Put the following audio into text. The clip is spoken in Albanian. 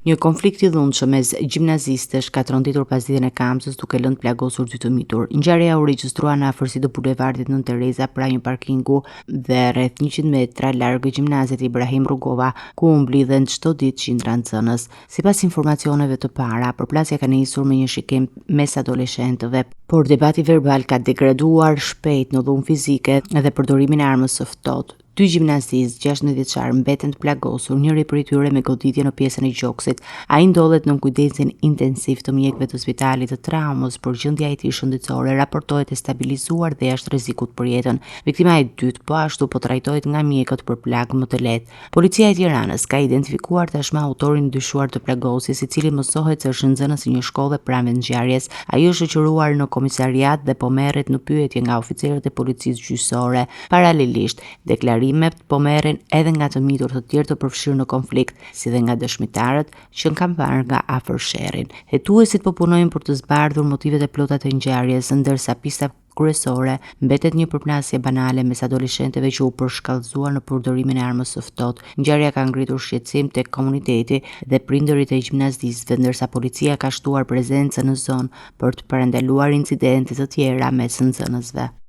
Një konflikt i dhunshëm mes gjimnazistësh ka tronditur pas ditën e Kamsës duke lënë plagosur dy të mitur. Ngjarja u regjistrua në afërsi të bulevardit Nën Tereza pranë një parkingu dhe rreth 100 metra larg gjimnazit Ibrahim Rugova, ku u mblidhen çdo ditë qindra nxënës. Sipas informacioneve të para, përplasja ka nisur me një shikim mes adoleshentëve, por debati verbal ka degraduar shpejt në dhunë fizike dhe përdorimin e armës së ftohtë. Dy gjimnazistë 16 vjeçar mbeten të plagosur, njëri prej tyre me goditje në pjesën e gjoksit. Ai ndodhet nën kujdesin intensiv të mjekëve të spitalit të traumës, por gjendja e tij shëndetësore raportohet e stabilizuar dhe jashtë rrezikut për jetën. Viktima e dytë po ashtu po trajtohet nga mjekët për plagë më të lehtë. Policia e Tiranës ka identifikuar tashmë autorin dyshuar të plagosjes, i cili mësohet se është nxënës i një shkolle pranë ngjarjes. Ai është shoqëruar në komisariat dhe po merret në pyetje nga oficerët e policisë gjyqësore. Paralelisht, po merren edhe nga të mitur të tjerë të përfshirë në konflikt, si dhe nga dëshmitarët që kanë parë nga afër sherrin. Hetuesit po punojnë për të zbardhur motivet e plota të ngjarjes, ndërsa pista kryesore mbetet një përplasje banale mes adoleshentëve që u përshkallëzuan në përdorimin e armës së ftohtë. Ngjarja ka ngritur shqetësim tek komuniteti dhe prindërit e gjimnazistëve, ndërsa policia ka shtuar prezencën në zonë për të parandaluar incidente të tjera mes nxënësve.